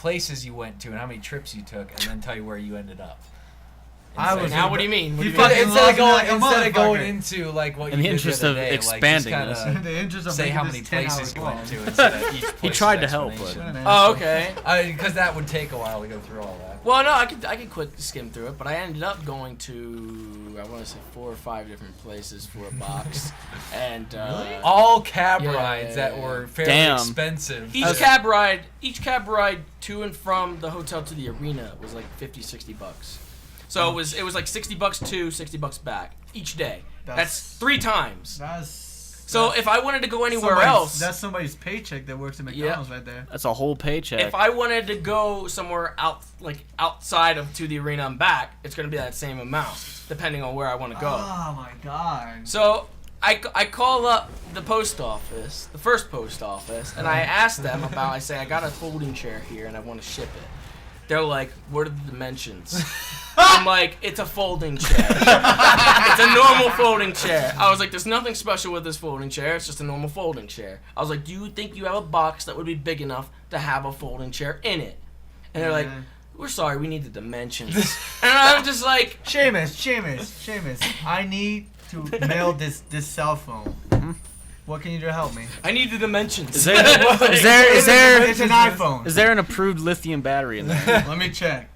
places you went to and how many trips you took, and then tell you where you ended up. Now, what do you mean? Instead of going into like what in you the did interest the other of day, expanding like, this, in the interest of say how many this 10 places you hours went to long. instead of each place. He tried to help, but Oh, okay. Because that would take a while to go through all that. Well, no, I could quick skim through it, but I ended up going to, I want to say 4 or 5 different places for a box, and all cab rides that yeah. were fairly expensive. Each cab ride to and from the hotel to the arena was like $50-$60. So it was like $60 to $60 back each day. That's 3 times. So if I wanted to go anywhere else, that's somebody's paycheck that works at McDonald's right there. That's a whole paycheck. If I wanted to go somewhere outside of to the arena and back, it's gonna be that same amount, depending on where I want to go. Oh my god. So I call up the post office, the first post office, and I ask them about. I say I got a folding chair here and I want to ship it. They're like, what are the dimensions? I'm like, it's a folding chair. It's a normal folding chair. I was like, there's nothing special with this folding chair. It's just a normal folding chair. I was like, do you think you have a box that would be big enough to have a folding chair in it? And they're like, we're sorry, we need the dimensions. And I'm just like, Seamus, I need to mail this cell phone. What can you do to help me? I need the dimensions. Is there It's an iPhone. Is there an approved lithium battery in there? Let me check.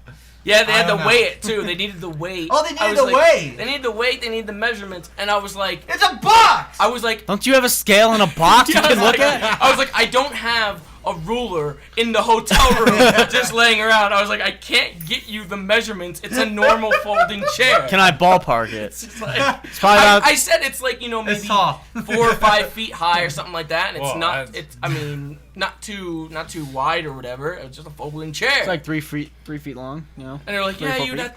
Yeah, they had to weigh it too. They needed the weight. Oh, they needed the weight. They needed the weight. They needed the measurements. And I was like, it's a box. I was like, don't you have a scale in a box you can look at? I was like, I don't have a ruler in the hotel room just laying around. I was like, I can't get you the measurements. It's a normal folding chair. Can I ballpark it? It's like, it's probably about, I said it's like, maybe 4 or 5 feet high or something like that, and it's not. It's not too wide or whatever. It's just a folding chair. It's like 3 feet long, And they're like, yeah, you'd have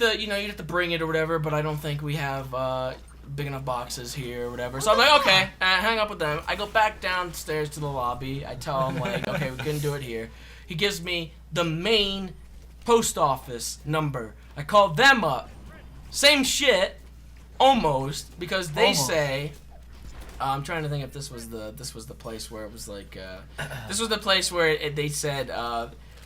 to bring it or whatever, but I don't think we have big enough boxes here or whatever. So I'm like, okay, and I hang up with them. I go back downstairs to the lobby. I tell him like, okay, we couldn't do it here. He gives me the main post office number. I call them up. Same shit, almost, because they say. I'm trying to think if this was the place where it was like. This was the place where they said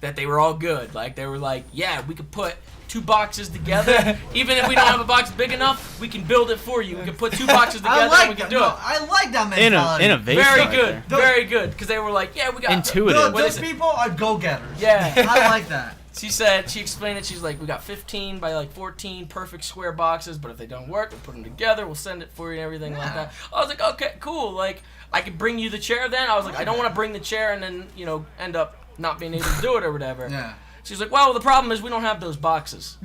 that they were all good. Like they were like, yeah, we could put 2 boxes together. Even if we don't have a box big enough, we can build it for you. We can put 2 boxes together and we can do it. I like that mentality. Innovation. Very good. Very good. Because they were like, yeah, we got intuitive. Those people are go-getters. Yeah. I like that. She explained it. She's like, we got 15 by like 14 perfect square boxes, but if they don't work, we'll put them together. We'll send it for you and everything like that. I was like, okay, cool. Like, I could bring you the chair then. I was like, I don't want to bring the chair and then, end up not being able to do it or whatever. Yeah. She's like, well, the problem is we don't have those boxes.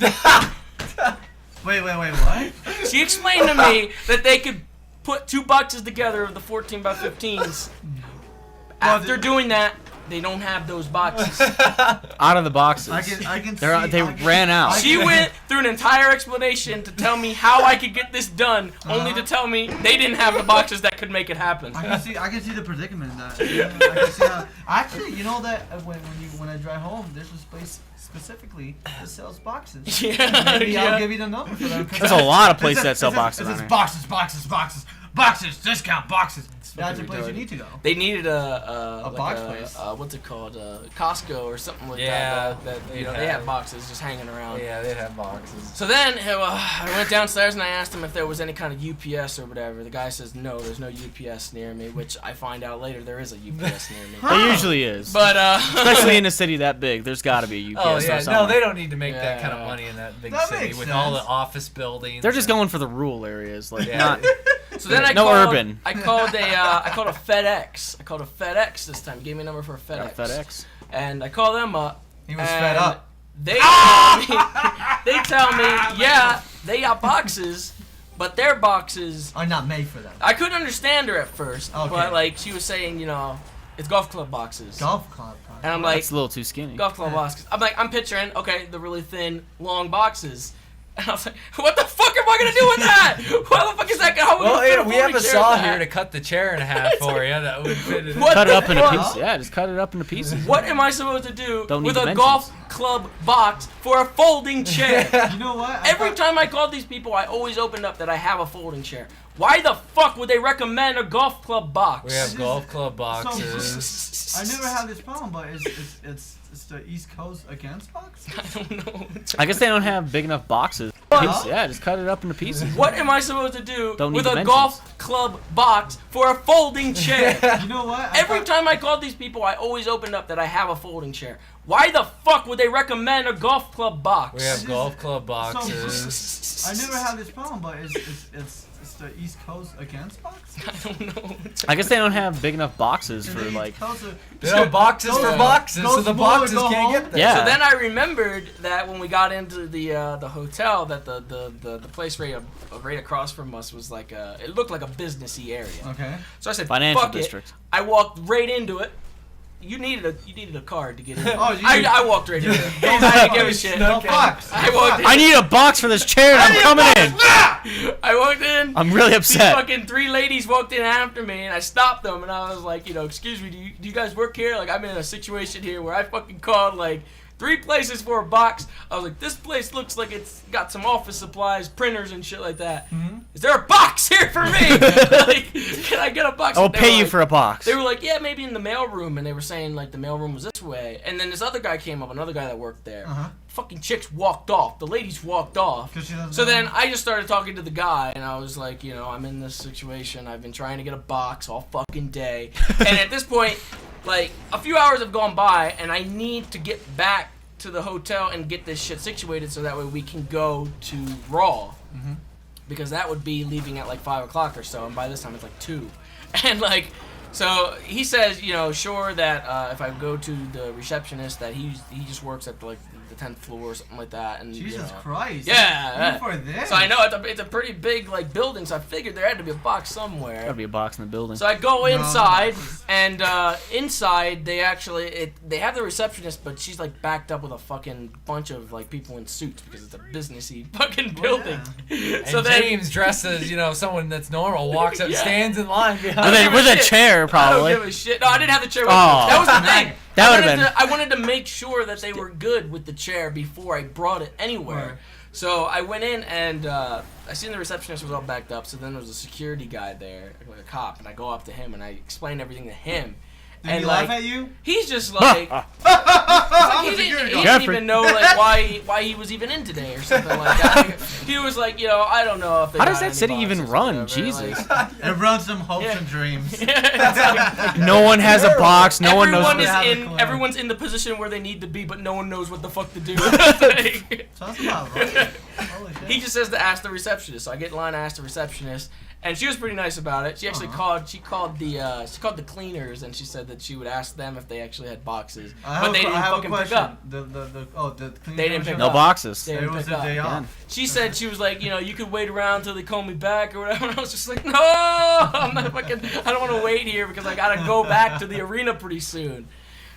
Wait, what? She explained to me that they could put 2 boxes together of the 14 by 15s. After doing that, they don't have those boxes. Out of the boxes. I can They ran out. She went through an entire explanation to tell me how I could get this done, only to tell me they didn't have the boxes that could make it happen. I can see the predicament in that. I can see how, actually, you know that when I drive home, there's this place specifically that sells boxes. Yeah. Maybe I'll give you the number for them. There's a lot of places that sell boxes. It's boxes, discount boxes. That's the place you need to go. They needed a box place. What's it called? Costco or something like that. That they have boxes just hanging around. Yeah, they have boxes. So then I went downstairs and I asked him if there was any kind of UPS or whatever. The guy says no, there's no UPS near me, which I find out later there is a UPS near me. There usually is. But especially in a city that big, there's got to be a UPS. Oh yeah, or something. no, they don't need to make that kind of money in that big city makes with sense. all the office buildings. They're just going for the rural areas, like not. So then I called, urban. I called a FedEx. I called a FedEx this time. Gave me a number for a FedEx. FedEx. And I call them up. He was fed up. They tell me, yeah, they got boxes, but their boxes are not made for them. I couldn't understand her at first, okay. but like she was saying, it's golf club boxes. Golf club. And I'm like, that's a little too skinny. Golf club boxes. I'm picturing, okay, the really thin, long boxes. And I was like, what the fuck am I going to do with that? What the fuck is that? We have a saw here to cut the chair in half for you. That would fit it. Cut it up into pieces. Yeah, just cut it up into pieces. What am I supposed to do with a dimensions. golf club box for a folding chair? You know what? Every time I called these people, I always opened up that I have a folding chair. Why the fuck would they recommend a golf club box? We have golf club boxes. I never had this problem, but it's the East Coast against boxes? I don't know. I guess they don't have big enough boxes. Well- Yeah, just cut it up into pieces. What am I supposed to do Don't need with a dimensions. golf club box for a folding chair? You know what? Every time I called these people, I always opened up that I have a folding chair. Why the fuck would they recommend a golf club box? We have golf club boxes. I never had this problem, but it's the East Coast against boxes? I don't know. I guess they don't have big enough boxes And for the like. East Coast They have boxes for boxes, so the boxes can't get there. Yeah. So then I remembered that when we got into the hotel, that the place right across from us was like it looked like a businessy area. Okay. So I said, Financial fuck district. it. I walked right into it. You needed a card to get in. Oh, you I walked right into it. I didn't give a shit. No box. I walked in. I need a box for this chair and I'm coming in. I walked in. I'm really These upset. fucking 3 ladies walked in after me, and I stopped them, and I was like, excuse me, do you guys work here? Like, I'm in a situation here where I fucking called, like, 3 places for a box. I was like, this place looks like it's got some office supplies, printers, and shit like that. Mm-hmm. Is there a box here for me? Like, can I get a box? I'll They pay were you like- for a box. They were like, yeah, maybe in the mail room, and they were saying, like, the mail room was this way. And then this other guy came up, another guy that worked there. Uh-huh. Fucking chicks walked off. The ladies walked off. 'Cause she doesn't So know. then I just started talking to the guy, and I was like, I'm in this situation. I've been trying to get a box all fucking day. And at this point, like, a few hours have gone by, and I need to get back to the hotel and get this shit situated so that way we can go to Raw. Mhm. Because that would be leaving at like 5 o'clock or so, and by this time it's like 2. And like, so he says, sure that if I go to the receptionist that he just works at the 10th floor or something like that. And Jesus Christ. Yeah. You for this? So I know it's a pretty big like building, so I figured there had to be a box somewhere. Gotta be a box in the building. So I go No. inside, and inside they have the receptionist, but she's like backed up with a fucking bunch of like people in suits because it's a businessy fucking Well, building. And So then James, dressed as someone that's normal, walks up, Yeah. stands in line with behind. give a a shit. chair, probably. I don't give a shit. No, I didn't have the chair with Oh. me. That was the thing. That I would've wanted been- I wanted to make sure that they were good with the chair before I brought it anywhere. Right. So I went in and I seen the receptionist was all backed up. So then there was a security guy there, like a cop, and I go up to him and I explain everything to him. Did and he like, laugh at you? he's just like, I'm he a didn't, security he guard. didn't Jeffrey. even know like why he was even in today or something like that. He was like, I don't know if they How does got that any city even boxes or run? whatever. Jesus. Like, It runs some hopes Yeah. and dreams. it's like, No one has a box. No one knows. everyone what is to have in a clue. everyone's in the position where they need to be, but no one knows what the fuck to do. Like, So that's about right. Holy shit. he just says to ask the receptionist. So I get in line, I ask the receptionist, and she was pretty nice about it. She actually Uh-huh. called the cleaners, and she said that she would ask them if they actually had boxes, I but have they a, didn't I have a fucking pick question. up. The cleaner They didn't pick No up. boxes. They It didn't was pick a up. day Again. off. She said she was like, you could wait around till they call me back or whatever. And I was just like, no, I'm not fucking. I don't want to wait here because I gotta go back to the arena pretty soon.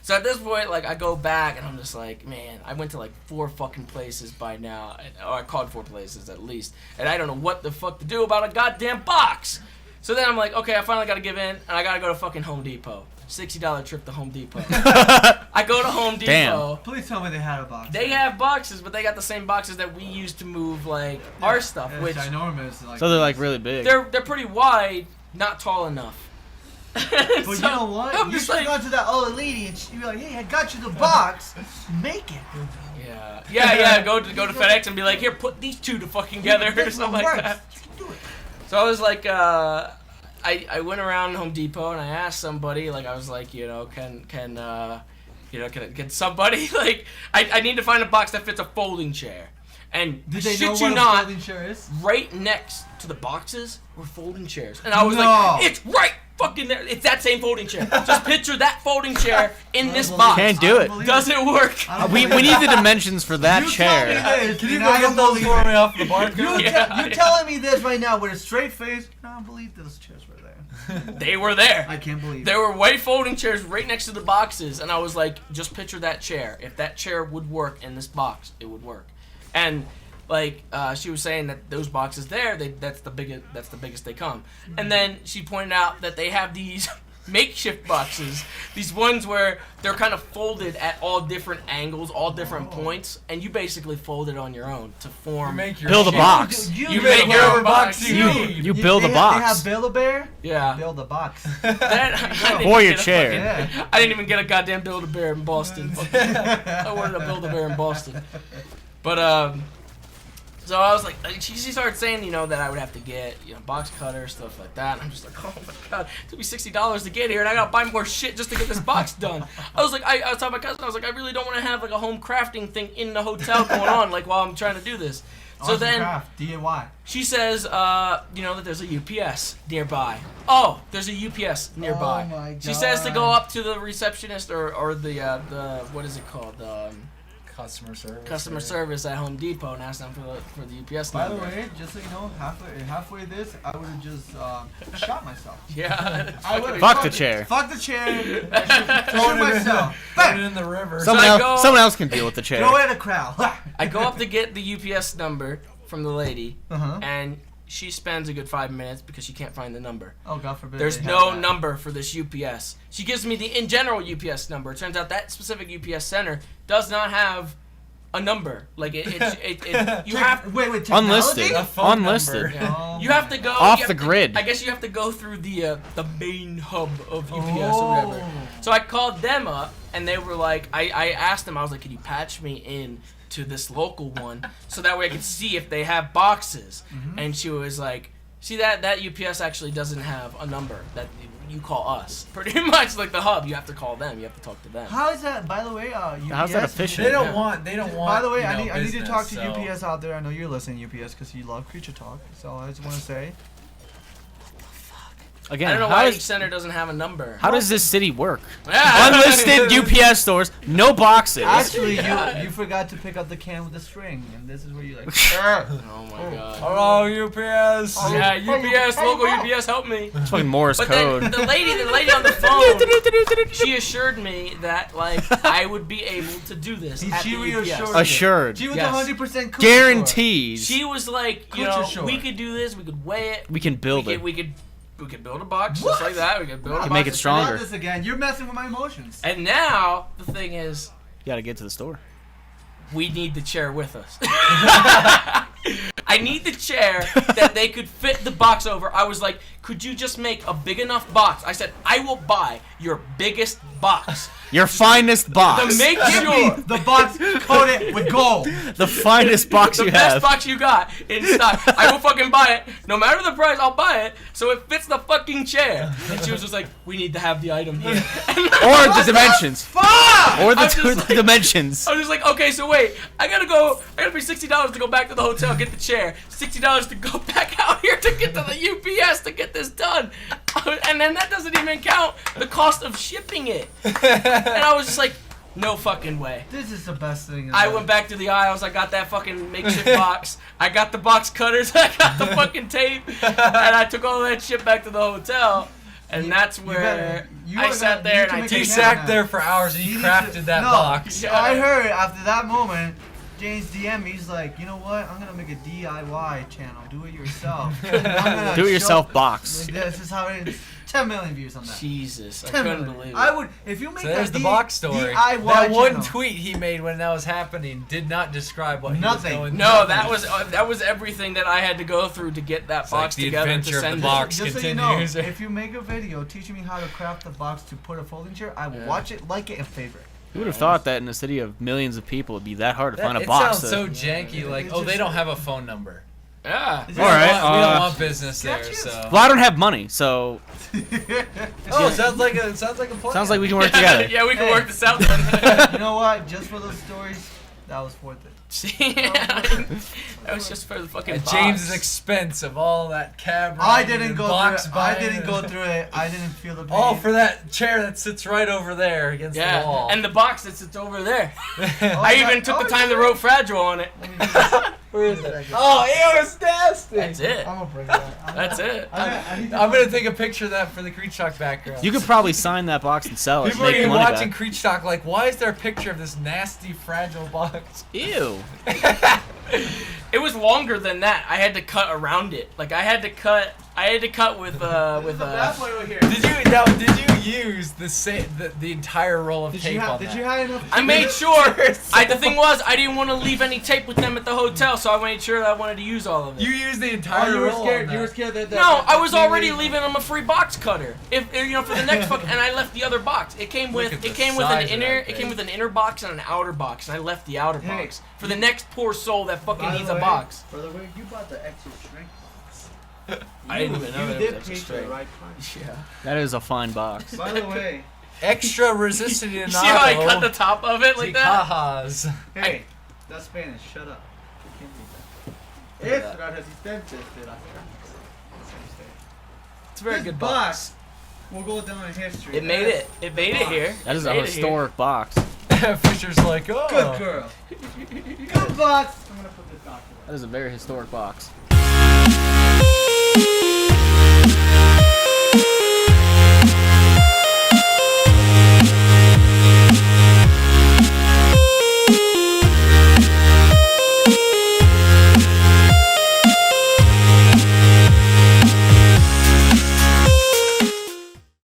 So at this point, like, I go back and I'm just like, man, I went to like 4 fucking places by now, or I called 4 places at least, and I don't know what the fuck to do about a goddamn box. So then I'm like, okay, I finally gotta give in, and I gotta go to fucking Home Depot. $60 trip to Home Depot. I go to Home Depot. Damn. Please tell me they had a box. They have boxes, but they got the same boxes that we use to move like our stuff, It's which ginormous. Like, So they're like really big. they're pretty wide, not tall enough. But you know what? I'm You just should like, have gone to that old lady and she'd be like, "Hey, I got you the box. Make it." yeah. Go to FedEx and be like, here, put these 2 to fucking together or This something one like works. that. Do it. So I was like, I went around Home Depot and I asked somebody, like, I was like, can somebody like, I need to find a box that fits a folding chair. And Did they shit know you what a not, folding chair is? right next to the boxes were folding chairs. And I was No. like, it's right fucking there. It's that same folding chair. Just picture that folding chair in this box. Can't do it. Does it work? We need the dimensions for that You chair. Tell me this, Can you and I get don't those believe for it. me off the barcode? Yeah. You're telling me this right now with a straight face. I don't believe those chairs were there. They were there. I can't believe There it. were white folding chairs right next to the boxes, and I was like, just picture that chair. If that chair would work in this box, it would work. And like she was saying that those boxes there, that's the biggest they come. And then she pointed out that they have these makeshift boxes. These ones where they're kind of folded at all different angles, all different points, and you basically fold it on your own to form. Build a shit. box. You make your own box. You build a box. They have Build-A-Bear. Yeah. Build a box. For your chair. Yeah. I didn't even get a goddamn Build-A-Bear in Boston. I wanted a Build-A-Bear in Boston. But, so I was like, she started saying, that I would have to get, box cutter, stuff like that. And I'm just like, oh my god, it took me $60 to get here, and I gotta buy more shit just to get this box done. I was like, I was telling my cousin, I was like, I really don't want to have like a home crafting thing in the hotel going on, like while I'm trying to do this. So then craft, DIY. she says, that there's a UPS nearby. Oh, there's a UPS nearby. Oh my god. She says to go up to the receptionist or the what is it called? Customer service at Home Depot and ask them for the UPS By the number. way, just so you know, halfway this, I would have just shot myself. Yeah. I would've Fuck shot the chair. Fuck the chair. Throw myself. Put it Bam! in the river. Someone else can deal with the chair. Throw it at a crowd. I go up to get the UPS number from the lady, Uh-huh. and she spends a good 5 minutes because she can't find the number. Oh, God forbid. There's they have no that. number for this UPS. She gives me the in general UPS number. It turns out that specific UPS center does not have a number. Like you have Wait, technology? Unlisted. A phone Unlisted. number. Yeah. Oh You have my to go God. Off you the have to- grid. I guess you have to go through the main hub of UPS or whatever. So I called them up, and they were like, I asked them, I was like, can you patch me in to this local one so that way I could see if they have boxes? And she was like, see that UPS actually doesn't have a number that you call us. Pretty much like the hub, you have to call them. You have to talk to them. How is that, by the way, UPS? How's that efficient? They don't Yeah. want. By the way, I need to business, talk to so. UPS out there. I know you're listening, UPS, because you love Creature Talk. So I just want to say, Again, I don't know how why does- each center doesn't have a number. How does this city work? Yeah. Unlisted UPS stores, no boxes. actually, Yeah. you forgot to pick up the can with the string, and this is where you like. Oh my god. Hello, UPS. Oh. Yeah, UPS, local UPS, help me. It's fucking Morse But code. then the lady on the phone, she assured me that like I would be able to do this at She the reassured UPS. you. Assured. She was Yes. 100% Guarantees. She was like, Culture short. we could do this, we could weigh it, We can build it. we could build a box What? just like that. We could build a Can box. make it stronger. Not this again. You're messing with my emotions. And now the thing is, You gotta get to the store. we need the chair with us. I need the chair that they could fit the box over. I was like, could you just make a big enough box? I said, I will buy your biggest box. Your finest box. To make Give me sure the box coated with gold. The finest box the you best have. box you got in stock. I will fucking buy it. No matter the price, I'll buy it. So it fits the fucking chair. And she was just like, we need to have the item here. Or the dimensions. Fuck! Or the I'm two just like- dimensions. I was just like, okay, so wait, I gotta pay $60 to go back to the hotel, get the chair, $60 to go back out here to get to the UPS to get this done. And then that doesn't even count the cost of shipping it. And I was just like, no fucking way. This is the best thing. I went back to the aisles, I got that fucking makeshift box, I got the box cutters, I got the fucking tape, and I took all that shit back to the hotel. And that's where I sat there and I You tasted sat there for hours and you crafted that box. Yeah. I heard after that moment, James DM me, he's like, you know what? I'm gonna make a DIY channel. Do it yourself. Do it yourself box. This is how it is. 10 million views on that. Jesus, I 10 couldn't million. believe it. I would, if you make So there's that the box story. DIY That one channel. tweet he made when that was happening did not describe what Nothing. he was going No, through. that was everything that I had to go through to get that It's like box the together to adventure of send the it. box. Just so you know, continues. if you make a video teaching me how to craft the box to put a folding chair, I will Yeah. watch it, like it, and favorite. Who would have thought that in a city of millions of people it'd be that hard to find a It box? sounds that- so janky. Like, It's oh, they just- don't have a phone number. Yeah. Is All right, We don't uh, want business there. sketches. So. Well, I don't have money, so Oh, sounds like a plan. sounds like we can work together. Yeah, we can Hey. work this out then. You know what? Just for those stories, that was worth it. That was just for the fucking At box. James's expense of all that cab I riding didn't and go box through it. I buying didn't go and- through it. I didn't feel the pain. All for that chair that sits right over there against the Yeah, wall. and the box that sits over there. Oh, I yeah. even took the Oh, time to wrote fragile on it. Let me just- Where is it? Oh, it was nasty. That's it. I'm gonna break that. That's it. I'm gonna take a picture of that for the Creech Talk background. You could probably sign that box and sell it. People are Make gonna be money watching back. Creech Talk like, why is there a picture of this nasty, fragile box? Ew. It was longer than that. I had to cut around it. Like I had I had to cut with That's why we're here. Did you use the entire roll of tape on Did that? you have enough? I made sure. The thing was, I didn't want to leave any tape with them at the hotel, so I made sure that I wanted to use all of it. You used the entire You were roll. scared. On You were that. scared that. No, I was already leaving them a free box cutter. If for the next fuck, and I left the other box. It came with Look at the an size of inner. that It thing. came with an inner box and an outer box, and I left the outer Hey. box for the next poor soul that fucking By the needs a way- box. By the way, you bought the extra shrink box. I didn't even know You that it did was pay extra for the straight. right price. Yeah. That is a fine box. By the way, Extra resistant You see how I cut the top of it like that? Cajas. hey, that's Spanish. Shut up. You can't do that. Extra resistente de las carnes. It's a very This good box box. will go down in history. It made it. It made it here. That is It a made it here. historic box. Fisher's like, oh. Good girl. Good box. I'm gonna put this document. That is a very historic box.